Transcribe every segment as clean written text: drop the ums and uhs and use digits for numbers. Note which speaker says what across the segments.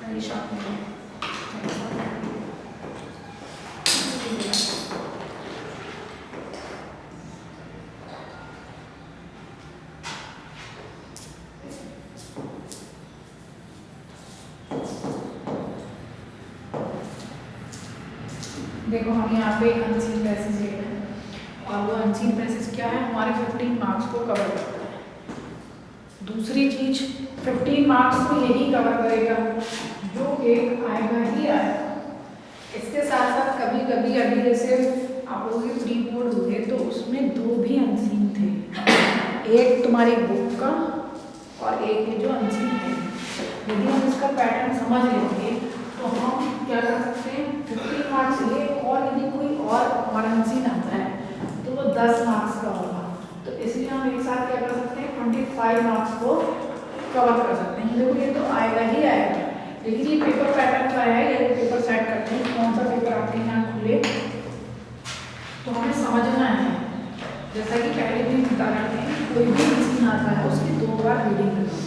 Speaker 1: very sharp नहीं है। देखो हम यहाँ पे एक अनसीन पैसेज ले रहे हैं और वो अनसीन पैसेज क्या है, हमारे 15 मार्क्स को कवर करता है। दूसरी चीज 15 मार्क्स को यही कवर करेगा जो एक आएगा ही आएगा। इसके साथ साथ कभी कभी अभी जैसे आप लोगों के प्री बोर्ड हुए तो उसमें 2 भी अनसीन थे, एक तुम्हारी बुक का और एक ये जो अनसीन है। यदि हम इसका पैटर्न समझ लेंगे तो हम क्या कर सकते हैं, 15 मार्क्स ये, और यदि कोई और हमारा अनसीन आता है तो वो 10 मार्क्स का होगा। तो इसलिए हम एक साथ क्या कर सकते हैं, 25 मार्क्स को कवर कर सकते हैं। देखो ये तो आएगा ही आएगा, लेकिन ये पेपर पैटर्न का है, यदि पेपर सेट करते हैं कौन सा पेपर आपके यहाँ खुले तो हमें समझना है। जैसा कि पहले भी बता रहे हैं, कोई भी अनसीन आता है उसकी 2 बार रीडिंग करना,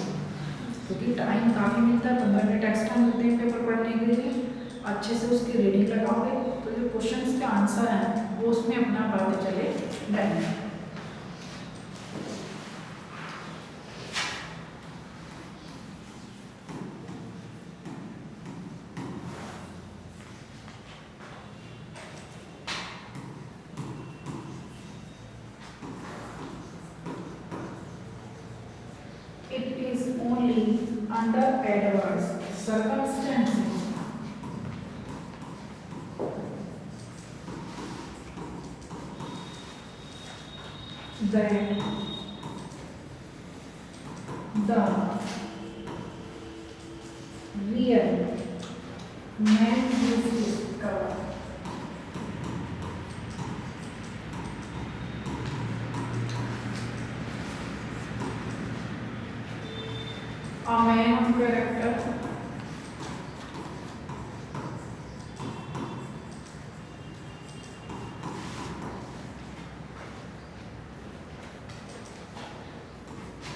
Speaker 1: क्योंकि टाइम काफ़ी मिलता है, 15 मिनट एक्स्ट्रा मिलते हैं पेपर पढ़ने के लिए। अच्छे से उसकी रीडिंग लगाओगे तो जो क्वेश्चंस के आंसर हैं वो उसमें अपना बढ़ते चले जाएंगे। It is only under adverse circumstances that the real man is discovered. A man of character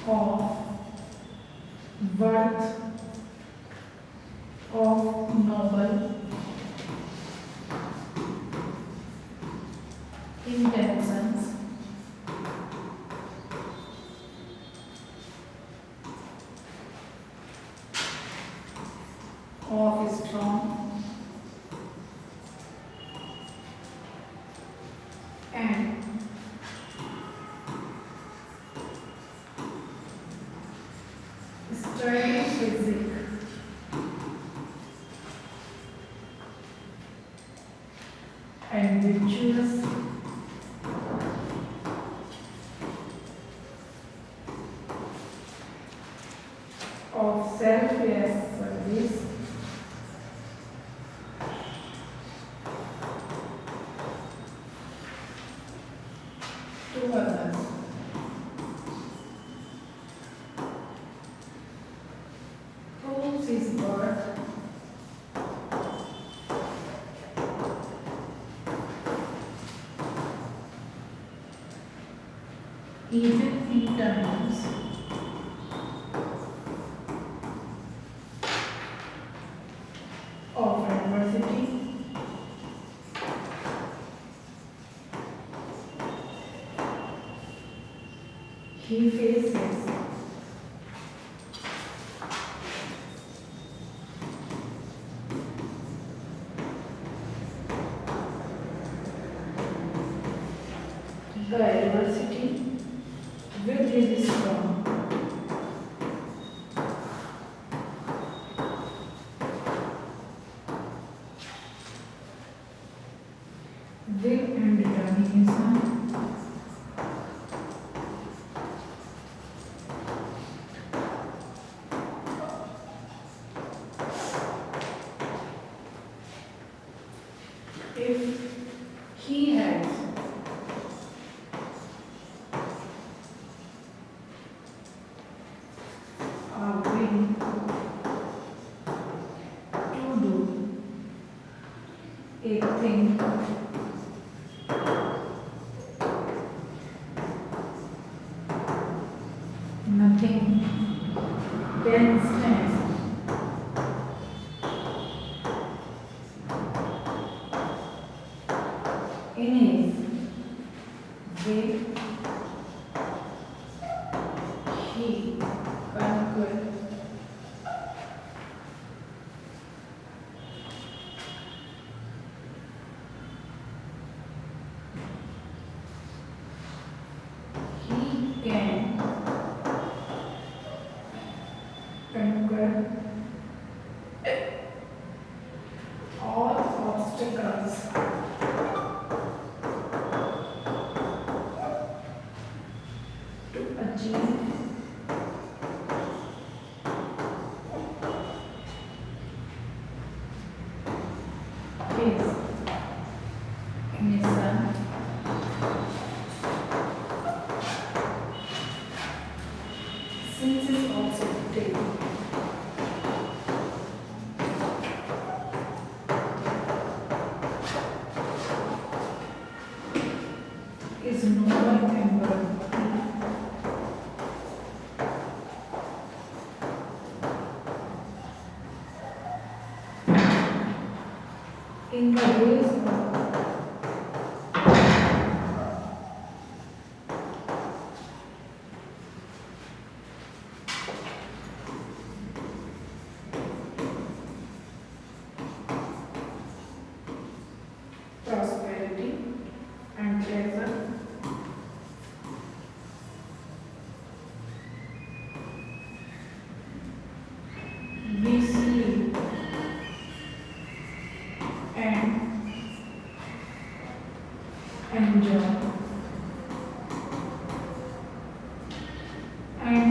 Speaker 1: of worth of noble intentions of strong and sturdy physique and virtuous of selfless service to others. Proves his worth even in times of adversity. He faces the adversity with his strong will and determination. If he has conquer all obstacles to achieve his mission. Since his objective is noble and worthy, in the ways of prosperity and pleasure, we see and enjoy, and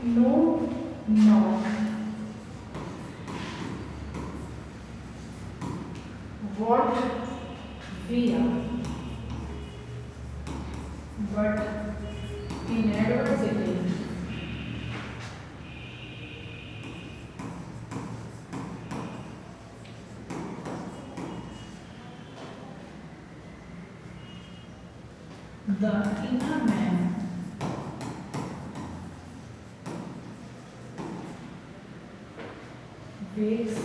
Speaker 1: know not what we are, but in adversity the inner man wakes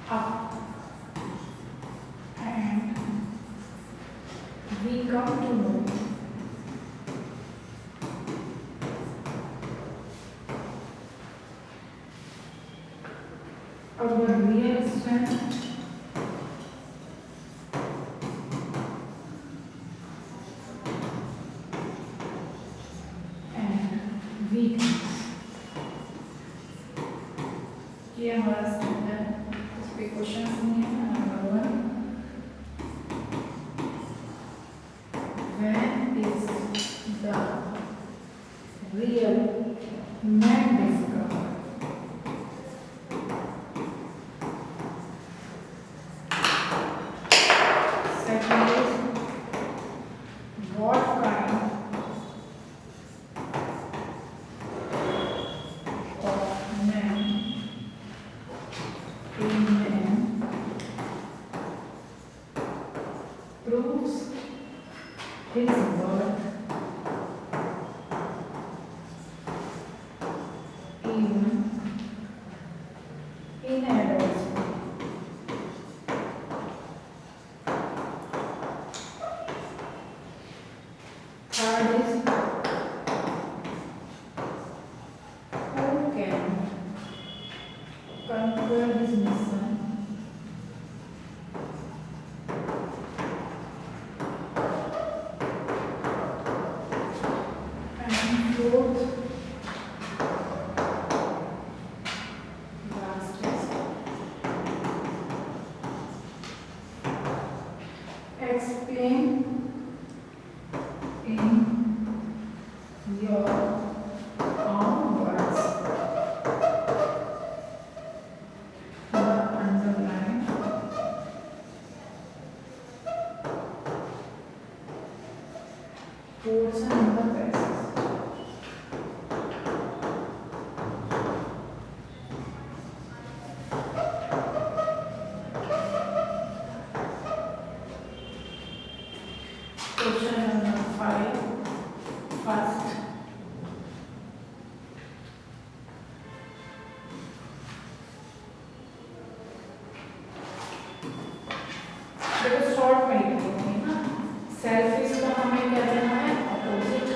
Speaker 1: up, and we come to know our real strength and weakness. ये हमारा step है, इस पे question नहीं है। Number 1, when is the real man discovered? Second is, what kind of man in man proves his worth even in adulthood? Third is, who can conquer his mission and fourth, last is, explain in your own words the underlying portion of the passage. Question number 5, first. देखो short में लिखेंगे ना, selfish का हमें क्या देना है, opposite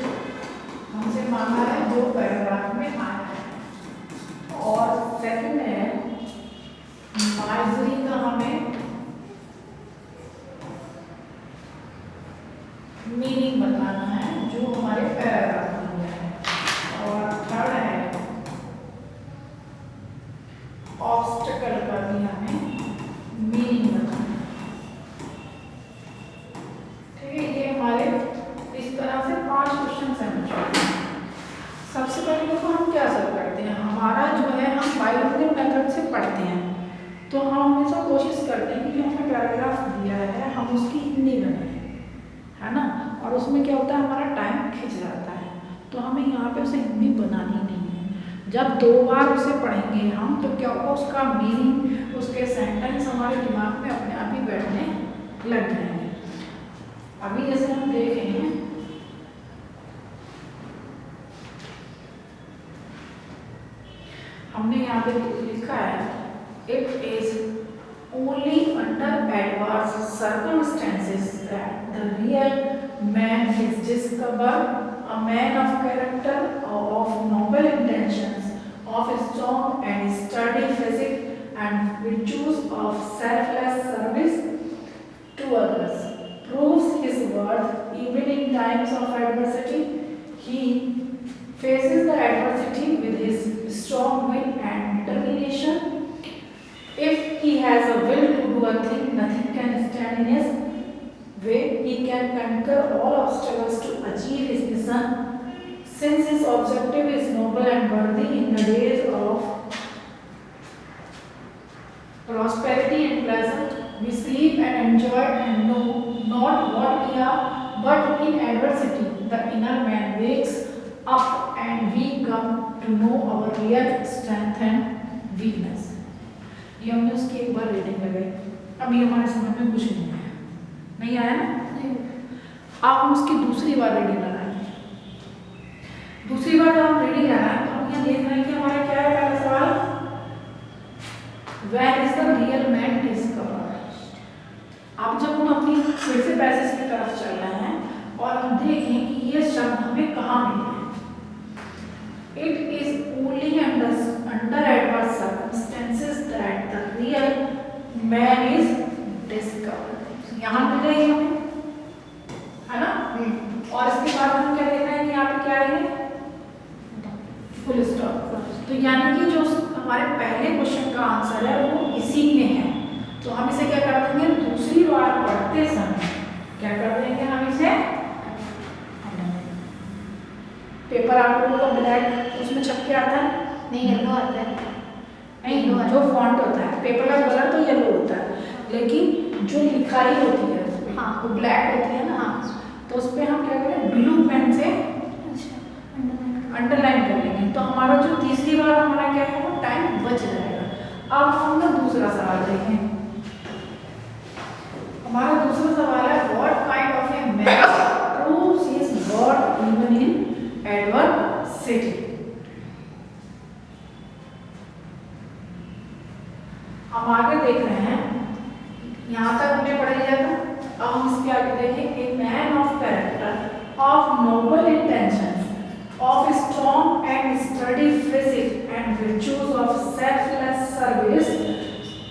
Speaker 1: हमसे मांगा है जो पैराग्राफ में आया है, और सेकंड है माइजरी का हमें मीनिंग बताना है जो हमारे पैराग्राफ में दिया है। और थर्ड है ऑब्स्टेकल का भी हमें मीनिंग बताना है। ठीक है, ये हमारे इस तरह से 5 क्वेश्चन हैं। सबसे पहले देखो हम क्या सर करते हैं, हमारा जो है हम बाइलिंगुअल मेथड से पढ़ते हैं, तो हम हमेशा कोशिश करते हैं कि जो हमें पैराग्राफ दिया है हम उसकी हिंदी बनाएं, है ना। और उसमें क्या होता है, हमारा टाइम खिंच जाता है, तो हमें यहाँ पे उसे हिंदी बनानी नहीं है। जब 2 बार उसे पढ़ेंगे हम तो क्या होगा, उसका मीनिंग, उसके सेंटेंस हमारे दिमाग में अपने आप ही बैठने लग जाएंगे। अभी जैसे हम देख रहे हैं, हमने यहाँ पे लिखा है it is only under adverse circumstances that the real man is discovered, a man of character, of noble intentions, of strong and sturdy physique and virtues of selfless service to others, proves his worth even in times of adversity. He faces the adversity with his strong will and determination. If he has a will to do a thing, nothing can stand in his way. He can conquer all obstacles to achieve his mission, since his objective is noble and worthy. In the days of prosperity and pleasure, we sleep and enjoy and know not what we are, but in adversity, the inner man wakes up and we come to know our real strength and weakness. ये हमने उसकी एक बार reading लगाई, अभी हमारे समझ में कुछ नहीं आया ना। अब हम उसकी दूसरी बार रीडिंग लगाएंगे। दूसरी बार जब हम रीडिंग लगाएं तो हम ये देख रहे हैं कि हमारा क्या है पहला सवाल, Where is the real man discovered? अब जब हम अपनी फिर से पैसेज की तरफ चल रहे हैं और हम देखें कि ये शब्द हमें कहाँ मिले हैं। It is only under adverse circumstances that the real man is discovered. यहाँ मिल रही है हमें, है ना। और इसके बाद हम क्या देख रहे हैं कि यहाँ पे क्या है, फुल स्टॉप। तो यानी कि जो हमारे पहले क्वेश्चन का आंसर है वो इसी में है। तो हम इसे क्या कर देंगे, दूसरी बार पढ़ते समय क्या कर देंगे, हम इसे पेपर आप लोगों का ब्लैक उसमें छप के आता है,
Speaker 2: नहीं येलो आता है,
Speaker 1: नहीं जो फॉन्ट होता है पेपर का कलर तो येलो होता है, लेकिन जो लिखाई होती है उसमें
Speaker 2: हाँ
Speaker 1: वो ब्लैक होती है ना। तो उस पर हम क्या करें, ब्लू पेन से अंडरलाइन कर लेंगे, तो हमारा जो तीसरी बार हमारा क्या है वो टाइम बच जाएगा। अब हम ना दूसरा सवाल देखें। हमारा दूसरा सवाल है, what kind of a man proves his worth even in adversity. हम आगे देख रहे हैं, यहाँ तक हमने पढ़ लिया था। अब हम इसके आगे देखें, a man of character, of noble intentions, of strong and sturdy physique and virtues of selfless service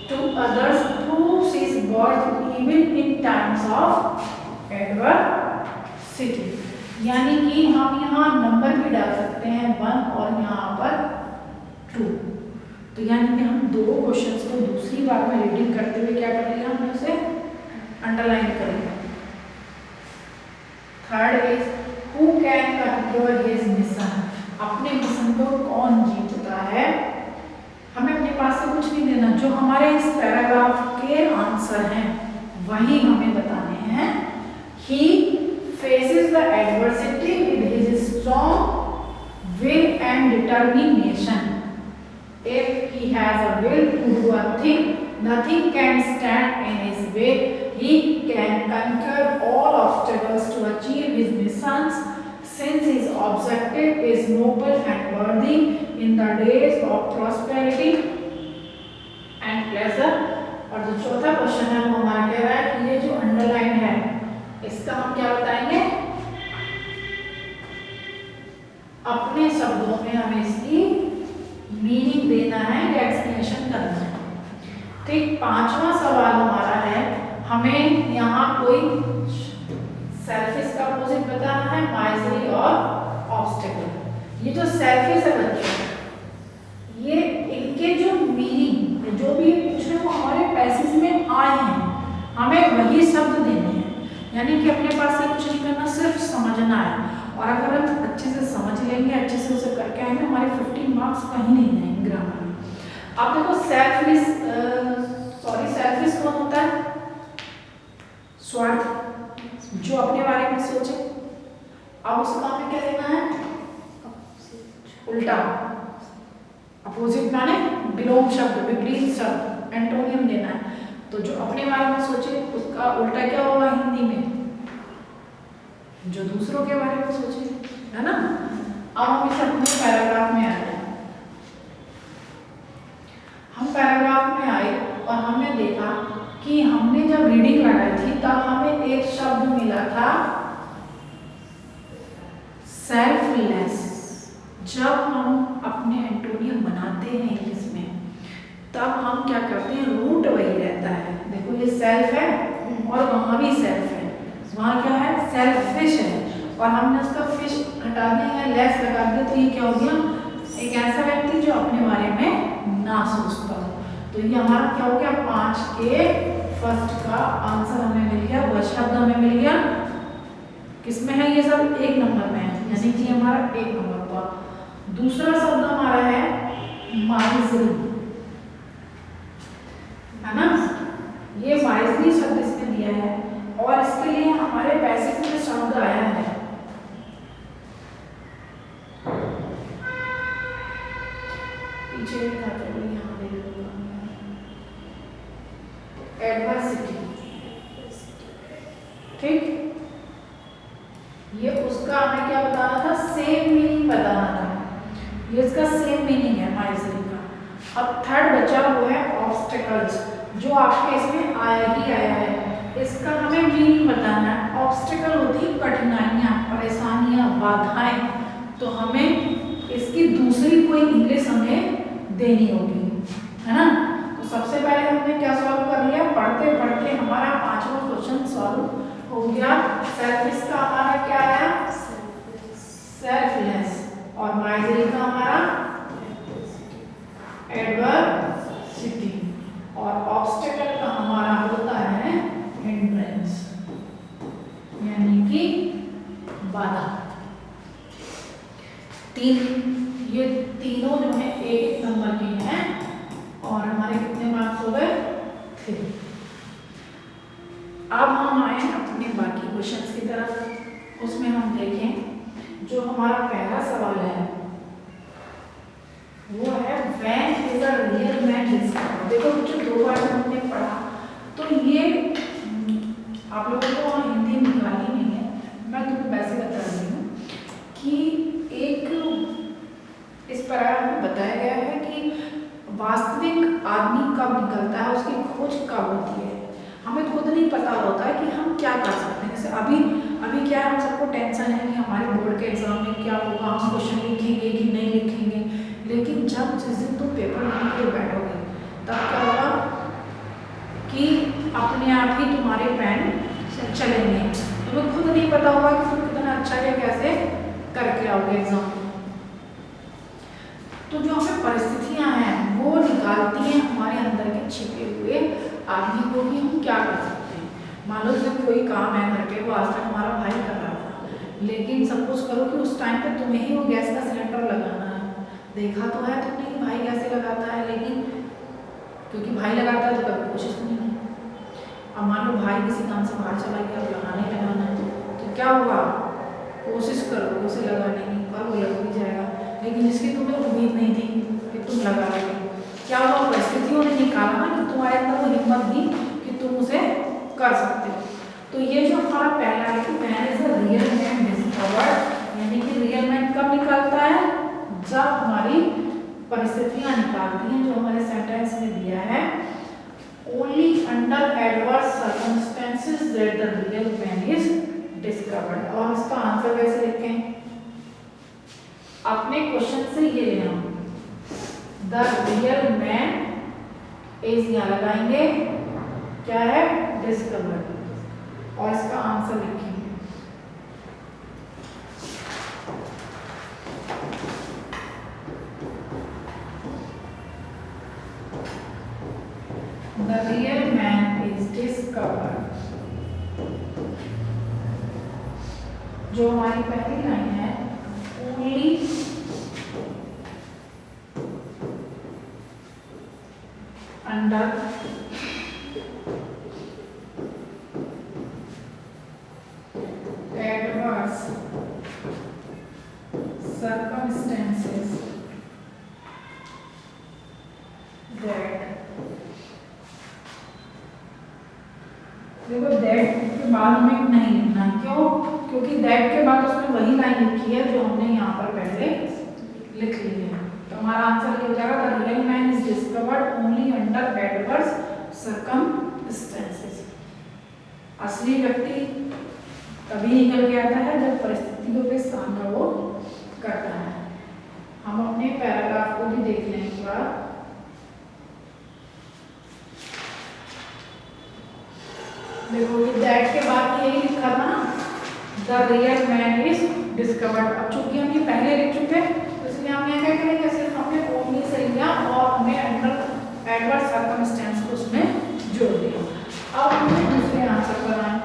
Speaker 1: to others, proves his worth even in times of adversity. यानी कि हम यहाँ नंबर भी डाल सकते हैं 1 और यहाँ पर 2। तो यानी कि हम दो क्वेश्चंस को दूसरी बार में रीडिंग करते हुए क्या कर लिया, हमने उसे अंडरलाइन कर लिया। Third is Who can conquer his mission? अपने मिशन को कौन जीतता है। हमें अपने पास से कुछ नहीं देना, जो हमारे इस पैराग्राफ के आंसर हैं वही हमें बताने हैं। He faces the adversity with his strong will and determination. If he has a will to do a thing, nothing can stand in his way. He can conquer all obstacles to achieve his missions, since his objective is noble and worthy in the days of prosperity and pleasure. और जो चौथा question है वो हमारा कह रहा है कि ये जो अंडरलाइन है इसका हम क्या बताएंगे, अपने शब्दों में हमें इसकी मीनिंग देना है या एक्सप्लेनेशन करना है। ठीक, पांचवा सवाल हमारा है, हमें यहाँ कोई सेल्फिश का अपोजिट बताना है माइजरी और ऑब्स्टेकल। ये जो सेल्फिश है बच्चों, ये इनके जो मीनिंग जो भी पूछ रहे वो हमारे पैसेज में आए हैं, हमें वही शब्द देने हैं, यानी कि अपने पास से कुछ नहीं करना, सिर्फ समझना है। और अगर हम अच्छे से समझ लेंगे, अच्छे से उसे करके आएंगे, हमारे 15 मार्क्स कहीं नहीं जाएंगे ग्रामर में। आप देखो सेल्फिश कौन होता है? स्वार्थ, जो अपने बारे में सोचे। अब उसका हमें क्या देना है? उल्टा, अपोजिट माने विलोम शब्द, विपरीत शब्द, एंटोनियम देना है। तो जो अपने बारे में सोचे उसका उल्टा क्या होगा हिंदी में? जो दूसरों के बारे में सोचे, है ना। अब हम इसे अपने पैराग्राफ में आ जाए। हम पैराग्राफ में आए और हमने देखा कि हमने जब रीडिंग लगाई थी तब हमें एक शब्द मिला था सेल्फलेस। जब हम अपने एंटोनियम बनाते हैं इंग्लिश में, तब हम क्या करते हैं, रूट वही रहता है। देखो ये सेल्फ है और वहां भी सेल्फ है, वहां क्या है, सेल्फिश है, और हमने उसका फिश हटा दिया है, लेस लगा दिया, तो ये क्या हो गया, एक ऐसा व्यक्ति जो अपने बारे में ना सोचता हो। तो ये हमारा क्या हो गया, 5 के फर्स्ट का आंसर हमें मिल गया, वह शब्द हमें मिल गया। किसमें है ये सब? 1 नंबर में है, यानी कि हमारा 1 नंबर हुआ। दूसरा शब्द हमारा है माइजरी, है ना। ये माइजरी शब्द इसमें दिया है और इसके लिए हमारे पैसेज में शब्द आया है पीछे एडवर्सिटी, ठीक। ये उसका हमें क्या बताना था, सेम मीनिंग बताना था। ये इसका सेम मीनिंग है माइजरी का। अब थर्ड बचा वो है ऑब्स्टेकल्स, जो आपके इसमें आया ही आया है। इसका हमें मीनिंग बताना है। ऑब्स्टेकल होती है कठिनाइयाँ, परेशानियाँ, बाधाएं। तो हमें इसकी दूसरी कोई इंग्लिश हमें देनी होगी, है ना। तो सबसे पहले हमने क्या सॉल्व कर लिया, पढ़ते पढ़ते हमारा 5वां क्वेश्चन सॉल्व हो गया। सेल्फिश का हमारा क्या आया, सेल्फलेस, और माइजरी का हमारा एडवर्सिटी, और ऑब्स्टेकल का हमारा होता है हिंड्रेंस, यानी कि बाधा। ये तीनों जो है 1-1 नंबर के हैं, और हमारे कितने मार्क्स हो गए, 3। अब हम आए अपने बाकी क्वेश्चंस की तरफ। उसमें हम देखें जो हमारा पहला सवाल है वो है when is a real man discovered. देखो बच्चों, 2 बार हमने पढ़ा, तो ये आप लोगों को हिंदी निकालनी नहीं है, मैं तुम्हें वैसे बता रही हूँ कि एक इस पैराग्राफ में बताया गया है कि वास्तविक आदमी कब निकलता है, उसकी खोज कब होती है। हमें खुद नहीं पता होता है कि हम क्या कर सकते हैं। जैसे अभी क्या है, हम सबको टेंशन है कि हमारे बोर्ड के एग्जाम में क्या होगा, हम क्वेश्चन लिखेंगे कि नहीं लिखेंगे। लेकिन जब जिस दिन तुम पेपर लिखने के लिए बैठोगे तब क्या होगा कि अपने आप ही तुम्हारे पेन चलेंगे। तुम्हें खुद नहीं पता होगा कि तुम कितना अच्छा या कैसे करके आओगे एग्जाम। तो जो हमें परिस्थितियां हैं वो निकालती हैं हमारे अंदर के छिपे हुए आदमी को कि हम क्या कर सकते हैं। मान लो जब कोई काम है घर पे, वो आज तक हमारा भाई कर रहा था, लेकिन सपोज करो कि उस टाइम पे तुम्हें ही वो गैस का सिलेंडर लगाना है। देखा तो है तुमने कि भाई कैसे लगाता है, लेकिन क्योंकि भाई लगाता है तो कभी कोशिश नहीं की। अब मान लो भाई किसी काम से बाहर चला गया, लगाना ही लगाना है, तो क्या होगा, कोशिश करो उसे लगाने की, और वो लग भी जाएगा। लेकिन जिसकी तुम्हें उम्मीद नहीं थी कि तुम लगा लोगे, क्या हुआ, परिस्थितियों ने निकाला ना कि तुम्हारे अंदर वो हिम्मत दी कि तुम उसे कर सकते हो। तो ये जो हमारा पहला है कि man is a real man discovered, यानी कि रियल मैन कब निकलता है, जब हमारी परिस्थितियां निकालती हैं, जो हमारे सेंटेंस में दिया है, only under adverse circumstances that the real man is discovered. और इसका आंसर कैसे लिखें, अपने क्वेश्चन से ये लेना, द रियल मैन इज, यहाँ लगाएंगे क्या है, डिस्कवर्ड, और इसका आंसर लिखेंगे जो हमारी पहली लाइन है, only under adverse circumstances that, देखो दैट के बाद में नहीं लिखना, क्यों? क्योंकि दैट के बाद उसमें वही लाइन लिखी है जो हमने यहाँ पर पहले लिख ली है। तो हमारा आंसर ये हो जाएगा, the real man is discovered only under adverse circumstances. असली व्यक्ति तभी निकल के आता है जब परिस्थितियों के सामना वो करता है। हम अपने पैराग्राफ को भी देख लें एक बार। देखो ये दैट के बाद यही लिखा था ना, the real man is discovered. अब चूंकि हम ये पहले लिख चुके हैं तो इसलिए हमने क्या करेंगे, सिर्फ हमने ओनली से लिया और हमने अंडर एडवर्स सर्कमस्टेंस को उसमें जोड़ दिया। अब हमें दूसरे आंसर पर आए।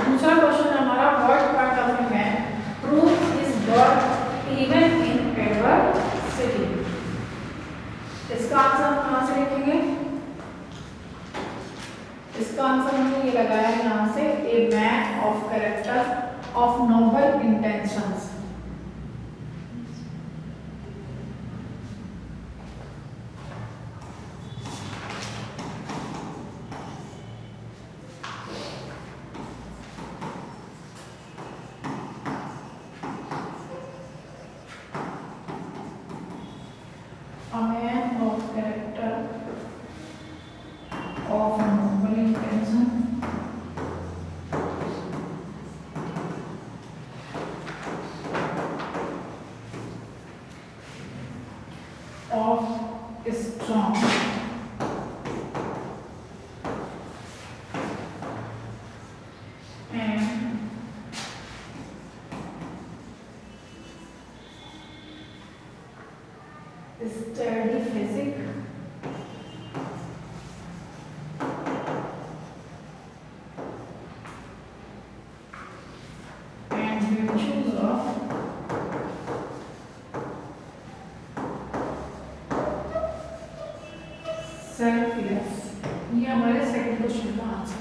Speaker 1: दूसरा क्वेश्चन हमारा, what part of a man proves his birth even in adversity. इसका आंसर हम कहाँ से लिखेंगे? इसका आंसर हमने ये लगाया है यहाँ से, a man of character of noble intentions. A man of character of noble intention of strong and steady physique and virtues of selfless। ये हमारे सेकंड क्वेश्चन का आंसर।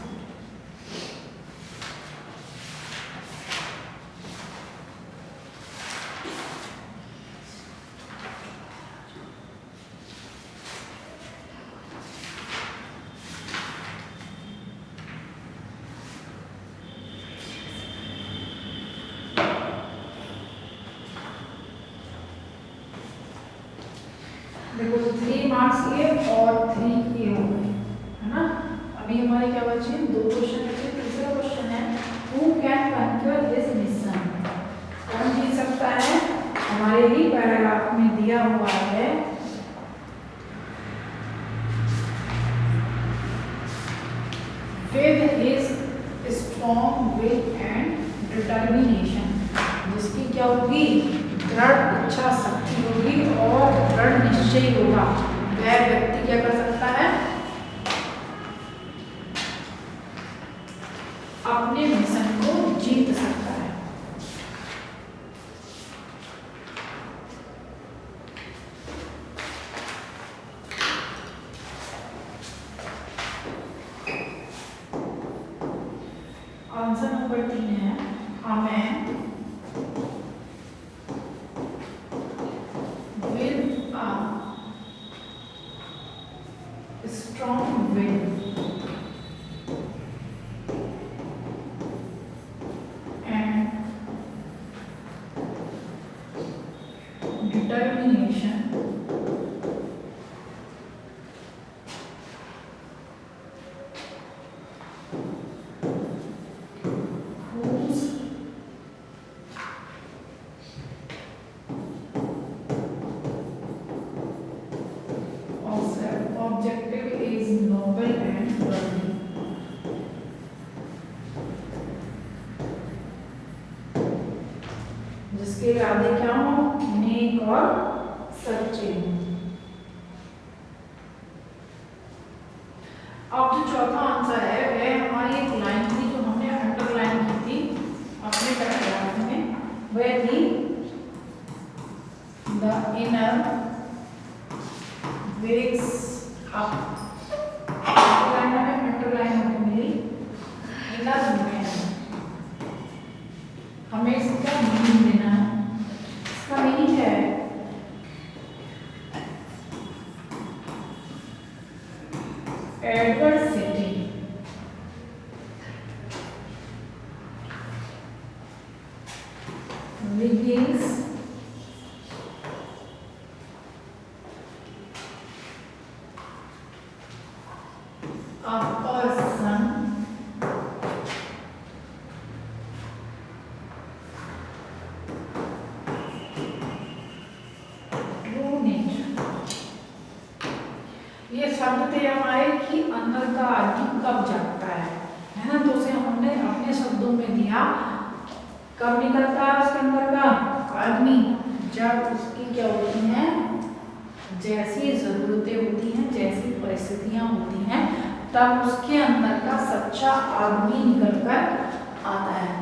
Speaker 1: देखो 3 मार्क्स ये और 3 ये हो गए, है ना। अभी हमारे क्या बचे, 2 क्वेश्चन बचे। तीसरा क्वेश्चन है, who can conquer this mission. कौन जीत सकता है? हमारे ही पैराग्राफ में दिया हुआ है, with his strong will and determination. जिसकी क्या होगी? दृढ़ इच्छा शक्ति होगी और दृढ़ निश्चय होगा। वह व्यक्ति क्या कर सकता है? अपने मिशन को जीत सकता है। आंसर नंबर 3 है, हमें strong will and determination whose objective is noble and worthy। जिसके इरादे क्या हो? नेक और सच्चे। अब जो चौथा आंसर है वह हमारी एक लाइन थी जो हमने अंडरलाइन की थी अपने reveals a person true nature। ये शब्द थे हमारे कि अंदर का आदमी कब जागता है ना, तो उसे हमने अपने शब्दों में दिया कब निकलता है उसके अंदर का आदमी, जब उसकी क्या होती हैं, जैसी जरूरतें होती हैं, जैसी परिस्थितियां होती हैं, तब उसके अंदर का सच्चा आदमी निकल कर आता है।